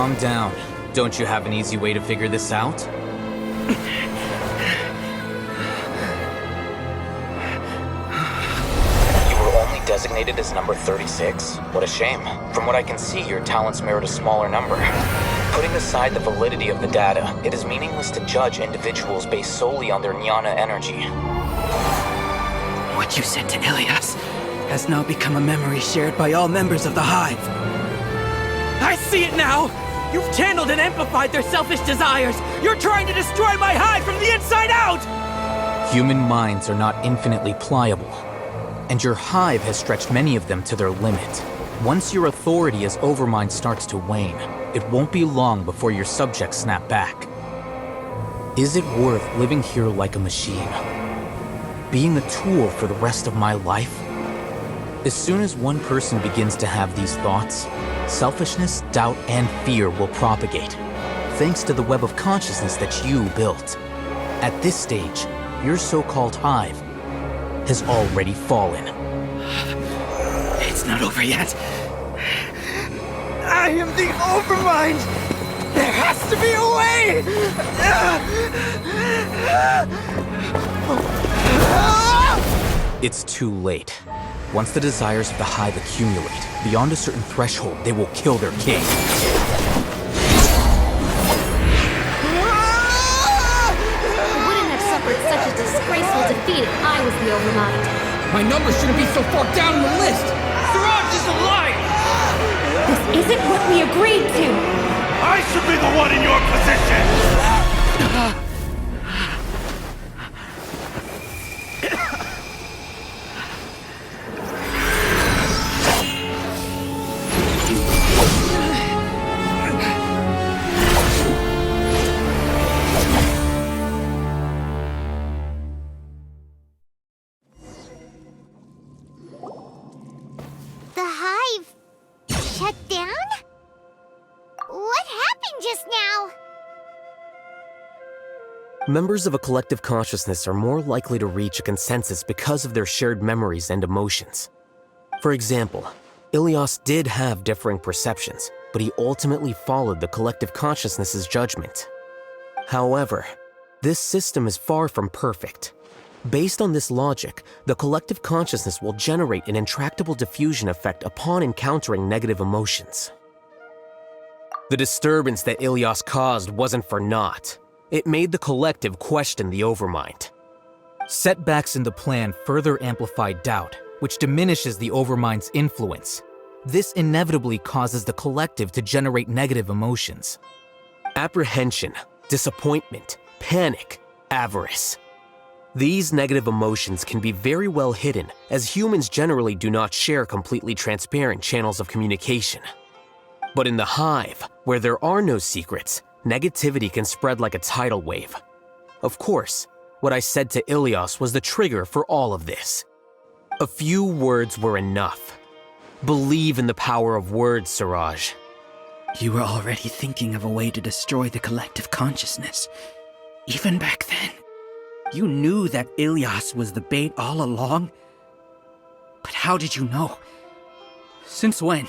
Calm down. Don't you have an easy way to figure this out? You were only designated as number 36? What a shame. From what I can see, your talents merit a smaller number. Putting aside the validity of the data, it is meaningless to judge individuals based solely on their jnana energy. What you said to Ilias has now become a memory shared by all members of the Hive. I see it now! You've channeled and amplified their selfish desires! You're trying to destroy my Hive from the inside out! Human minds are not infinitely pliable, and your Hive has stretched many of them to their limit. Once your authority as Overmind starts to wane, it won't be long before your subjects snap back. Is it worth living here like a machine? Being a tool for the rest of my life? As soon as one person begins to have these thoughts, selfishness, doubt, and fear will propagate, thanks to the web of consciousness that you built. At this stage, your so-called Hive has already fallen. It's not over yet. I am the Overmind! There has to be a way! It's too late. Once the desires of the Hive accumulate, beyond a certain threshold, they will kill their king. I wouldn't have suffered such a disgraceful defeat if I was the Overmind. My number shouldn't be so far down the list! Siraj is a liar! This isn't what we agreed to! I should be the one in your position! The Hive shut down? What happened just now? Members of a collective consciousness are more likely to reach a consensus because of their shared memories and emotions. For example, Ilias did have differing perceptions, but he ultimately followed the collective consciousness's judgment. However, this system is far from perfect. Based on this logic, the collective consciousness will generate an intractable diffusion effect upon encountering negative emotions. The disturbance that Ilias caused wasn't for naught. It made the collective question the Overmind. Setbacks in the plan further amplify doubt, which diminishes the Overmind's influence. This inevitably causes the collective to generate negative emotions. Apprehension, disappointment, panic, avarice. These negative emotions can be very well hidden, as humans generally do not share completely transparent channels of communication. But in the Hive, where there are no secrets, negativity can spread like a tidal wave. Of course, what I said to Ilias was the trigger for all of this. A few words were enough. Believe in the power of words, Siraj. You were already thinking of a way to destroy the collective consciousness. Even back then. You knew that Ilias was the bait all along? But how did you know? Since when?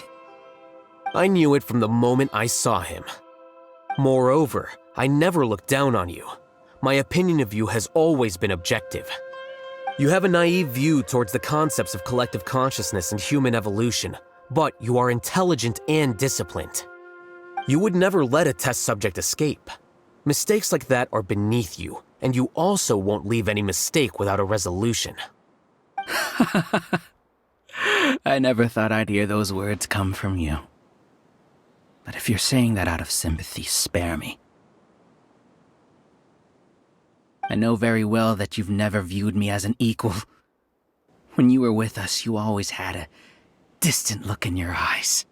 I knew it from the moment I saw him. Moreover, I never looked down on you. My opinion of you has always been objective. You have a naive view towards the concepts of collective consciousness and human evolution, but you are intelligent and disciplined. You would never let a test subject escape. Mistakes like that are beneath you, and you also won't leave any mistake without a resolution. I never thought I'd hear those words come from you. But if you're saying that out of sympathy, spare me. I know very well that you've never viewed me as an equal. When you were with us, you always had a distant look in your eyes.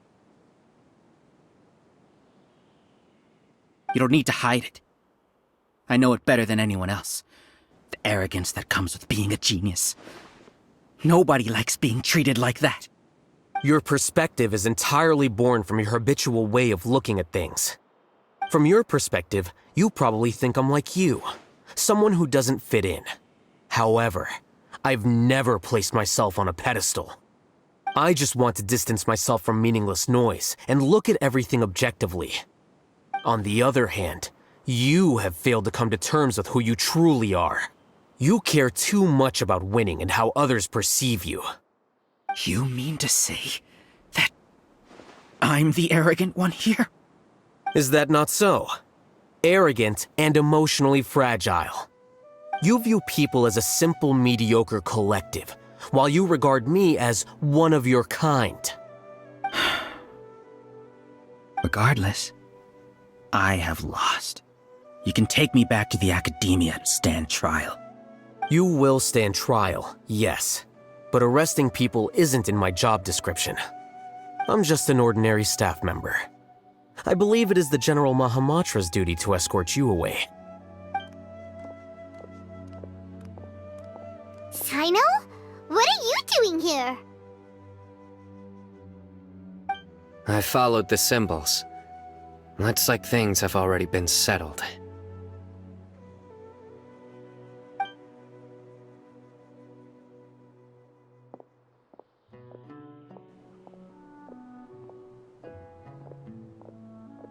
You don't need to hide it. I know it better than anyone else. The arrogance that comes with being a genius. Nobody likes being treated like that. Your perspective is entirely born from your habitual way of looking at things. From your perspective, you probably think I'm like you, someone who doesn't fit in. However, I've never placed myself on a pedestal. I just want to distance myself from meaningless noise and look at everything objectively. On the other hand, you have failed to come to terms with who you truly are. You care too much about winning and how others perceive you. You mean to say that I'm the arrogant one here? Is that not so? Arrogant and emotionally fragile. You view people as a simple, mediocre collective, while you regard me as one of your kind. Regardless, I have lost. You can take me back to the academia to stand trial. You will stand trial, yes. But arresting people isn't in my job description. I'm just an ordinary staff member. I believe it is the General Mahamatra's duty to escort you away. Sino? What are you doing here? I followed the symbols. Looks like things have already been settled.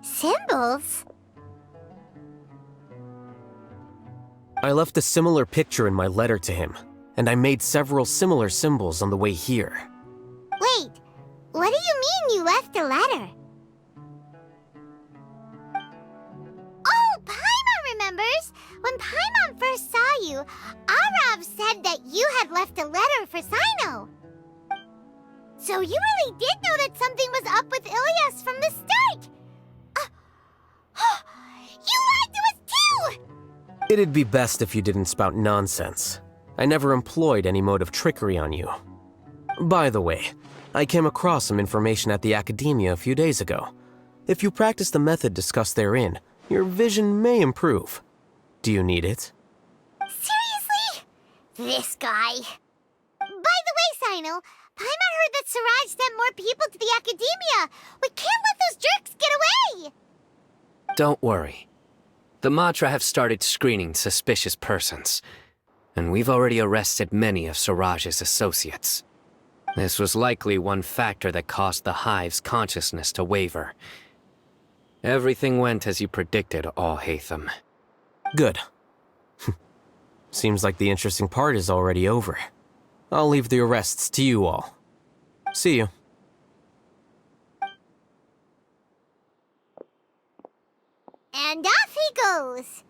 Symbols? I left a similar picture in my letter to him, and I made several similar symbols on the way here. Wait, what do you mean you left a letter? Oh, Paimon remembers! When Paimon first saw you, Arav said that you had left a letter for Sino. So you really did know that something was up with Ilias from the start! You lied to us too! It'd be best if you didn't spout nonsense. I never employed any mode of trickery on you. By the way, I came across some information at the Academia a few days ago. If you practice the method discussed therein, your vision may improve. Do you need it? Seriously? This guy. By the way, Sino, Paimon heard that Siraj sent more people to the Academia. We can't let those jerks get away! Don't worry. The Matra have started screening suspicious persons, and we've already arrested many of Siraj's associates. This was likely one factor that caused the Hive's consciousness to waver. Everything went as you predicted, Alhaitham. Good. Seems like the interesting part is already over. I'll leave the arrests to you all. See you. And off he goes.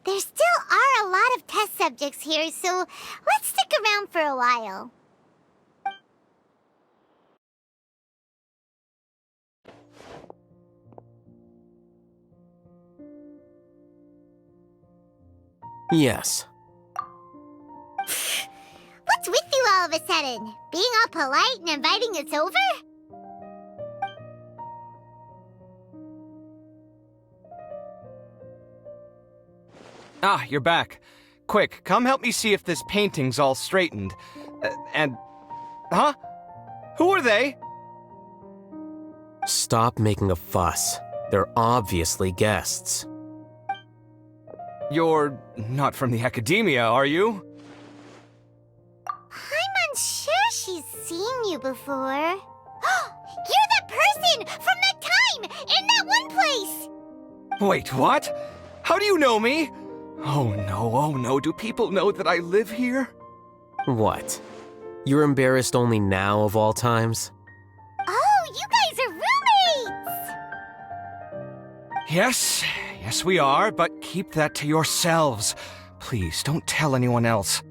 There still are a lot of test subjects here, so let's stick around for a while. Yes. What's with you all of a sudden? Being all polite and inviting us over? Ah, you're back. Quick, come help me see if this painting's all straightened. Huh? Who are they? Stop making a fuss. They're obviously guests. You're not from the Academia, are you? Paimon's sure she's seen you before. You're that person from that time in that one place! Wait, what? How do you know me? Oh no, do people know that I live here? What? You're embarrassed only now of all times? Oh, you guys are roommates! Yes, we are, but keep that to yourselves. Please, don't tell anyone else.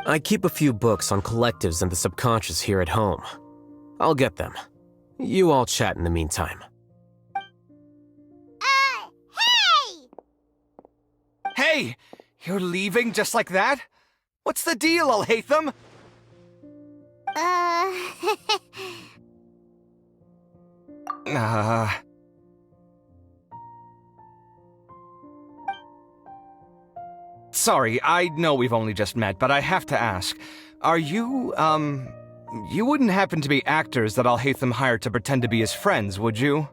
I keep a few books on collectives and the subconscious here at home. I'll get them. You all chat in the meantime. Hey! Hey! You're leaving just like that? What's the deal, Alhaitham? Sorry, I know we've only just met, but I have to ask. Are you, you wouldn't happen to be actors that Alhaitham hired to pretend to be his friends, would you?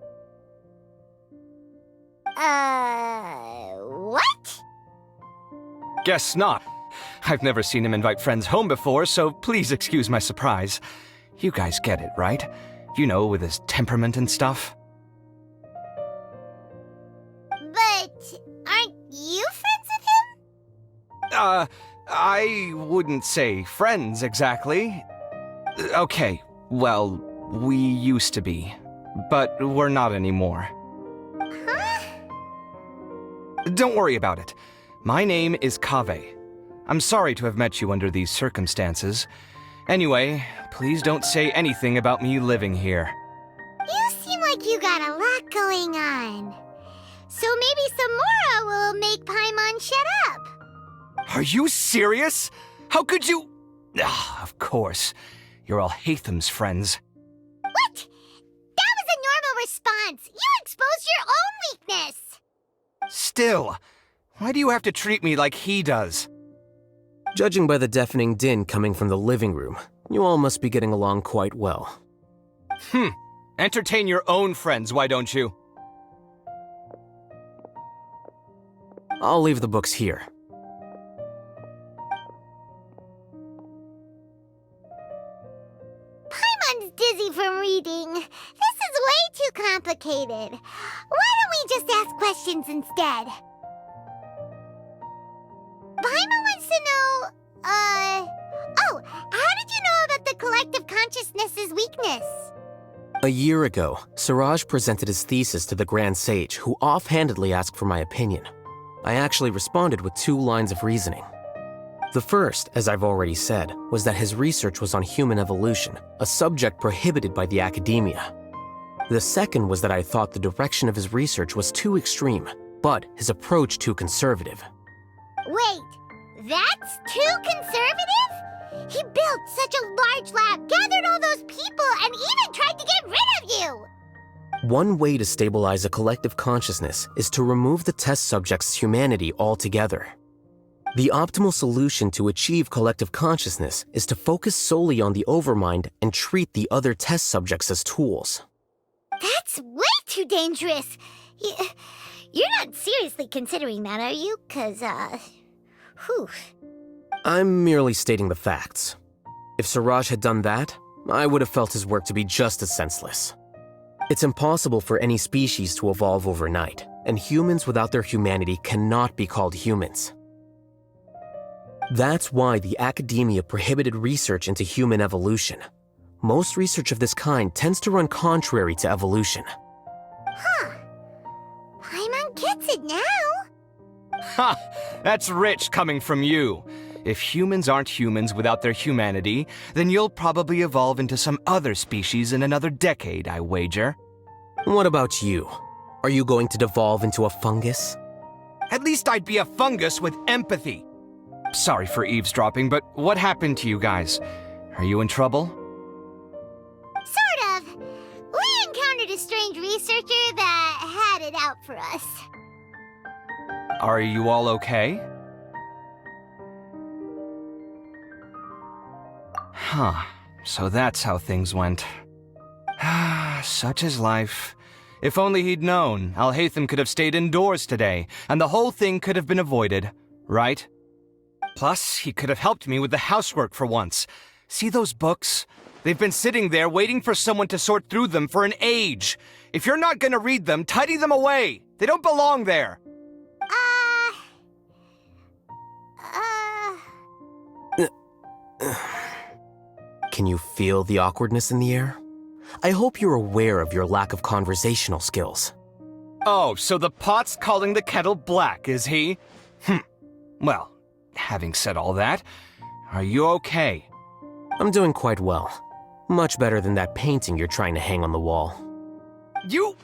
What? Guess not. I've never seen him invite friends home before, so please excuse my surprise. You guys get it, right? You know, with his temperament and stuff. aren't you friends with him? I wouldn't say friends exactly. Okay, well, we used to be, but we're not anymore. Huh? Don't worry about it. My name is Kaveh. I'm sorry to have met you under these circumstances. Anyway, please don't say anything about me living here. You seem like you got a lot going on. So maybe Samora will make Paimon shut up. Are you serious? How could you? Ah, of course. You're all Hatham's friends. What? That was a normal response. You exposed your own weakness. Still, why do you have to treat me like he does? Judging by the deafening din coming from the living room, you all must be getting along quite well. Entertain your own friends, why don't you? I'll leave the books here. Paimon's dizzy from reading. This is way too complicated. Why don't we just ask questions instead? Paimon wants to know, oh, how did you know about the collective consciousness's weakness? A year ago, Siraj presented his thesis to the Grand Sage, who offhandedly asked for my opinion. I actually responded with 2 lines of reasoning. The first, as I've already said, was that his research was on human evolution, a subject prohibited by the academia. The second was that I thought the direction of his research was too extreme, but his approach too conservative. Wait, that's too conservative? He built such a large lab, gathered all those people, and even tried to get rid of you! One way to stabilize a collective consciousness is to remove the test subject's humanity altogether. The optimal solution to achieve collective consciousness is to focus solely on the overmind and treat the other test subjects as tools. That's way too dangerous! You're not seriously considering that, are you? 'Cause, whew. I'm merely stating the facts. If Siraj had done that, I would have felt his work to be just as senseless. It's impossible for any species to evolve overnight, and humans without their humanity cannot be called humans. That's why the academia prohibited research into human evolution. Most research of this kind tends to run contrary to evolution. Huh. Paimon gets it now. Ha! That's rich coming from you. If humans aren't humans without their humanity, then you'll probably evolve into some other species in another decade, I wager. What about you? Are you going to devolve into a fungus? At least I'd be a fungus with empathy. Sorry for eavesdropping, but what happened to you guys? Are you in trouble? Sort of. We encountered a strange researcher that had it out for us. Are you all okay? Huh. So that's how things went. Such is life. If only he'd known, Alhaitham could have stayed indoors today, and the whole thing could have been avoided, right? Plus, he could have helped me with the housework for once. See those books? They've been sitting there waiting for someone to sort through them for an age. If you're not gonna read them, tidy them away. They don't belong there. Can you feel the awkwardness in the air? I hope you're aware of your lack of conversational skills. Oh, so the pot's calling the kettle black, is he? Well, having said all that, are you okay? I'm doing quite well. Much better than that painting you're trying to hang on the wall. You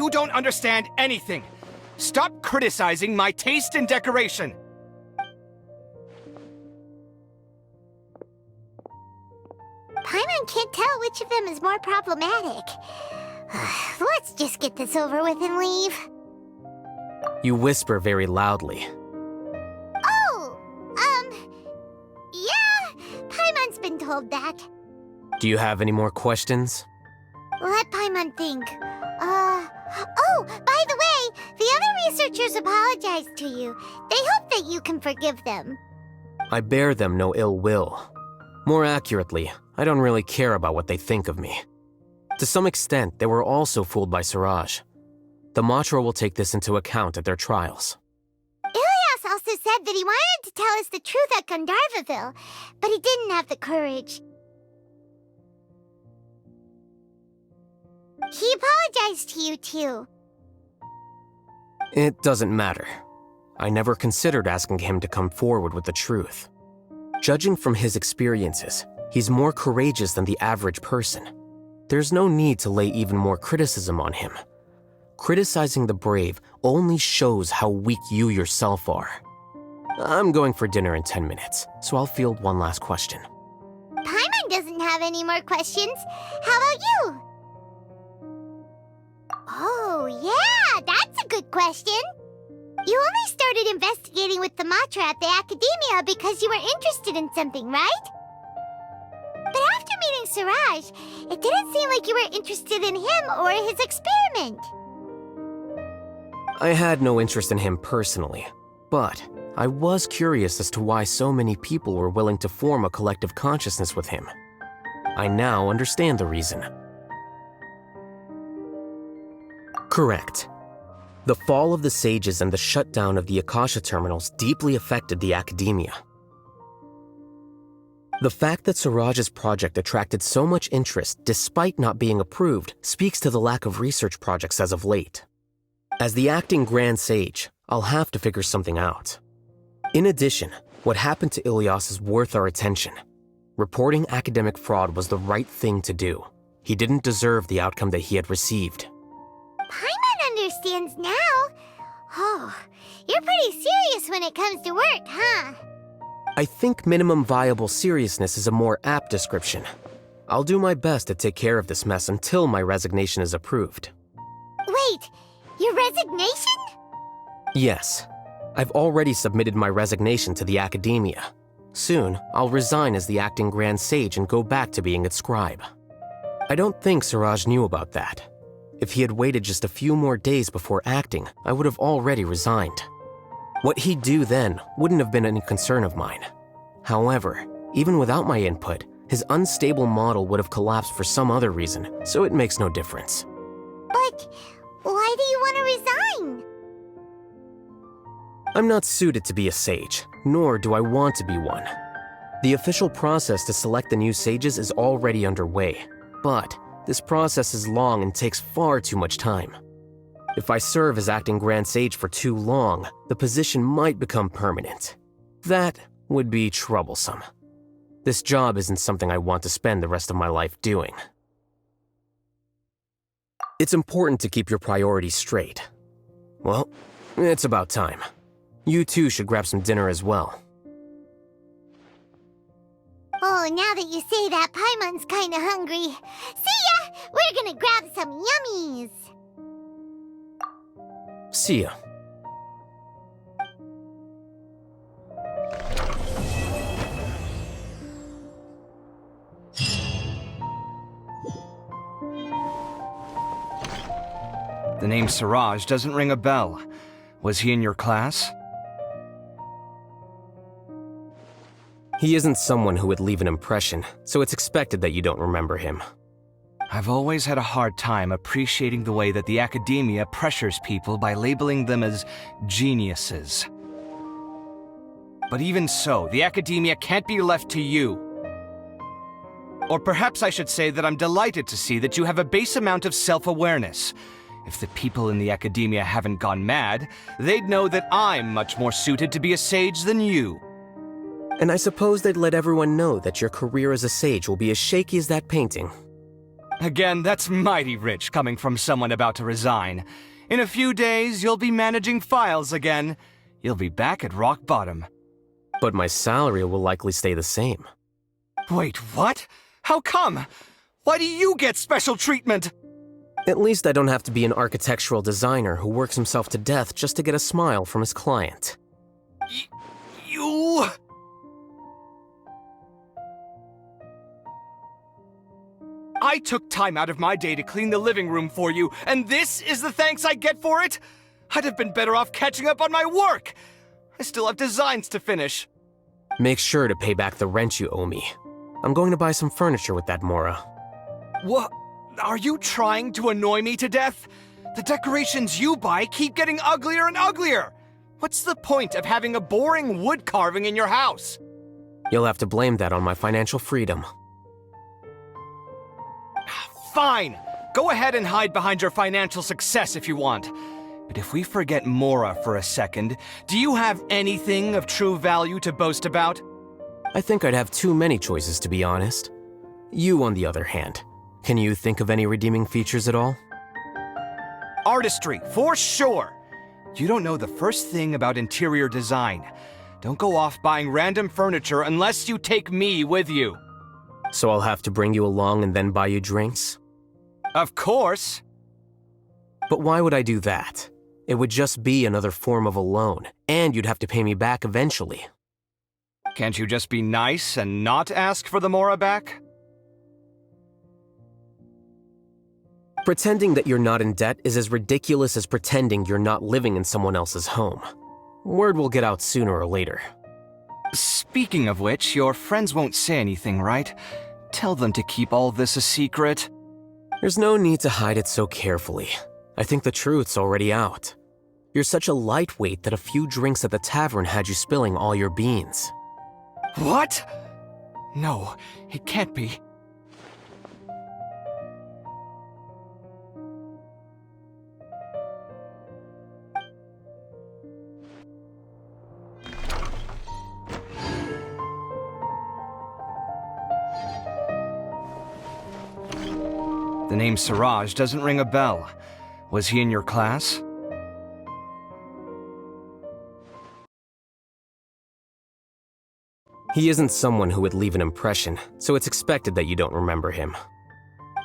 don't understand anything. Stop criticizing my taste in decoration. Paimon can't tell which of them is more problematic. Let's just get this over with and leave. You whisper very loudly. Oh, yeah, Paimon's been told that. Do you have any more questions? Let Paimon think. Oh, by the way, the other researchers apologized to you. They hope that you can forgive them. I bear them no ill will. More accurately, I don't really care about what they think of me. To some extent, they were also fooled by Siraj. The Matra will take this into account at their trials. Ilias also said that he wanted to tell us the truth at Gandharvaville, but he didn't have the courage. He apologized to you, too. It doesn't matter. I never considered asking him to come forward with the truth. Judging from his experiences, he's more courageous than the average person. There's no need to lay even more criticism on him. Criticizing the brave only shows how weak you yourself are. I'm going for dinner in 10 minutes, so I'll field one last question. Paimon doesn't have any more questions. How about you? Oh, yeah, that's a good question. You only started investigating with the Matra at the Academia because you were interested in something, right? But after meeting Siraj, it didn't seem like you were interested in him or his experiment. I had no interest in him personally, but I was curious as to why so many people were willing to form a collective consciousness with him. I now understand the reason. Correct. The fall of the Sages and the shutdown of the Akasha terminals deeply affected the Academia. The fact that Siraj's project attracted so much interest despite not being approved speaks to the lack of research projects as of late. As the acting Grand Sage, I'll have to figure something out. In addition, what happened to Ilias is worth our attention. Reporting academic fraud was the right thing to do. He didn't deserve the outcome that he had received. Paimon understands now. Oh, you're pretty serious when it comes to work, huh? I think minimum viable seriousness is a more apt description. I'll do my best to take care of this mess until my resignation is approved. Wait, your resignation? Yes. I've already submitted my resignation to the Academia. Soon, I'll resign as the acting Grand Sage and go back to being its scribe. I don't think Siraj knew about that. If he had waited just a few more days before acting, I would have already resigned. What he'd do then wouldn't have been any concern of mine. However, even without my input, his unstable model would have collapsed for some other reason, so it makes no difference. But why do you want to resign? I'm not suited to be a sage, nor do I want to be one. The official process to select the new sages is already underway, but this process is long and takes far too much time. If I serve as acting Grand Sage for too long, the position might become permanent. That would be troublesome. This job isn't something I want to spend the rest of my life doing. It's important to keep your priorities straight. Well, it's about time. You too should grab some dinner as well. Oh, now that you say that, Paimon's kinda hungry. See ya! We're gonna grab some yummies! See ya. The name Siraj doesn't ring a bell. Was he in your class? He isn't someone who would leave an impression, so it's expected that you don't remember him. I've always had a hard time appreciating the way that the Academia pressures people by labeling them as geniuses. But even so, the Academia can't be left to you. Or perhaps I should say that I'm delighted to see that you have a base amount of self-awareness. If the people in the Academia haven't gone mad, they'd know that I'm much more suited to be a sage than you. And I suppose they'd let everyone know that your career as a sage will be as shaky as that painting. Again, that's mighty rich coming from someone about to resign. In a few days, you'll be managing files again. You'll be back at rock bottom. But my salary will likely stay the same. Wait, what? How come? Why do you get special treatment? At least I don't have to be an architectural designer who works himself to death just to get a smile from his client. You... I took time out of my day to clean the living room for you, and this is the thanks I get for it? I'd have been better off catching up on my work. I still have designs to finish. Make sure to pay back the rent you owe me. I'm going to buy some furniture with that Mora. What? Are you trying to annoy me to death? The decorations you buy keep getting uglier and uglier! What's the point of having a boring wood carving in your house? You'll have to blame that on my financial freedom. Fine! Go ahead and hide behind your financial success if you want. But if we forget Mora for a second, do you have anything of true value to boast about? I think I'd have too many choices, to be honest. You, on the other hand, can you think of any redeeming features at all? Artistry, for sure! You don't know the first thing about interior design. Don't go off buying random furniture unless you take me with you. So I'll have to bring you along and then buy you drinks? Of course! But why would I do that? It would just be another form of a loan, and you'd have to pay me back eventually. Can't you just be nice and not ask for the Mora back? Pretending that you're not in debt is as ridiculous as pretending you're not living in someone else's home. Word will get out sooner or later. Speaking of which, your friends won't say anything, right? Tell them to keep all this a secret. There's no need to hide it so carefully. I think the truth's already out. You're such a lightweight that a few drinks at the tavern had you spilling all your beans. What? No, it can't be. The name Siraj doesn't ring a bell. Was he in your class? He isn't someone who would leave an impression, so it's expected that you don't remember him.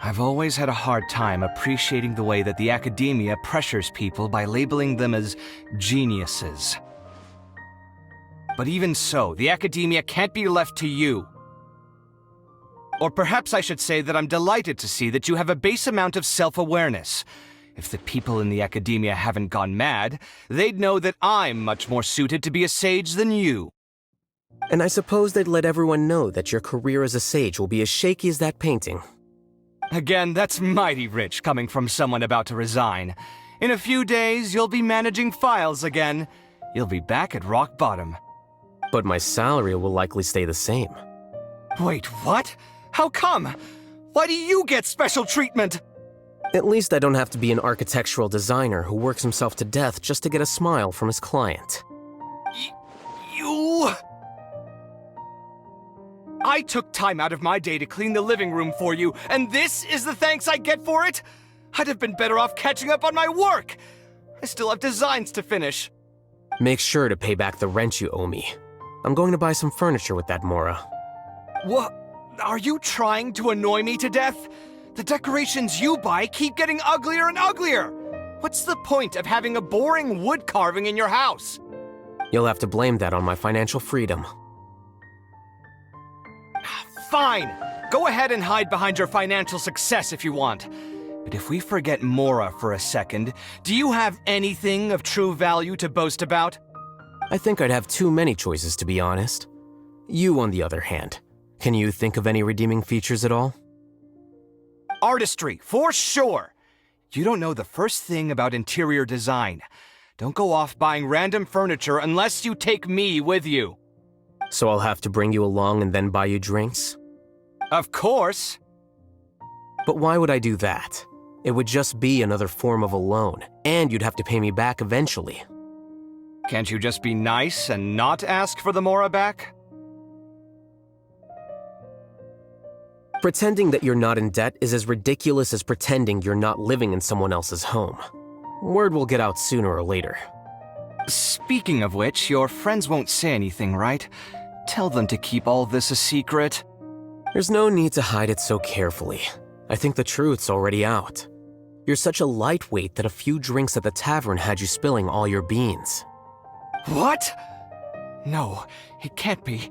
I've always had a hard time appreciating the way that the academia pressures people by labeling them as geniuses. But even so, the academia can't be left to you. Or perhaps I should say that I'm delighted to see that you have a base amount of self-awareness. If the people in the academia haven't gone mad, they'd know that I'm much more suited to be a sage than you. And I suppose they'd let everyone know that your career as a sage will be as shaky as that painting. Again, that's mighty rich coming from someone about to resign. In a few days, you'll be managing files again. You'll be back at rock bottom. But my salary will likely stay the same. Wait, what? How come? Why do you get special treatment? At least I don't have to be an architectural designer who works himself to death just to get a smile from his client. You... I took time out of my day to clean the living room for you, and this is the thanks I get for it? I'd have been better off catching up on my work. I still have designs to finish. Make sure to pay back the rent you owe me. I'm going to buy some furniture with that, Mora. What? Are you trying to annoy me to death? The decorations you buy keep getting uglier and uglier. What's the point of having a boring wood carving in your house? You'll have to blame that on my financial freedom. Fine! Go ahead and hide behind your financial success if you want. But if we forget Mora for a second, do you have anything of true value to boast about? I think I'd have too many choices, to be honest. You, on the other hand, can you think of any redeeming features at all? Artistry, for sure! You don't know the first thing about interior design. Don't go off buying random furniture unless you take me with you. So I'll have to bring you along and then buy you drinks? Of course! But why would I do that? It would just be another form of a loan, and you'd have to pay me back eventually. Can't you just be nice and not ask for the Mora back? Pretending that you're not in debt is as ridiculous as pretending you're not living in someone else's home. Word will get out sooner or later. Speaking of which, your friends won't say anything, right? Tell them to keep all this a secret. There's no need to hide it so carefully. I think the truth's already out. You're such a lightweight that a few drinks at the tavern had you spilling all your beans. What? No, it can't be.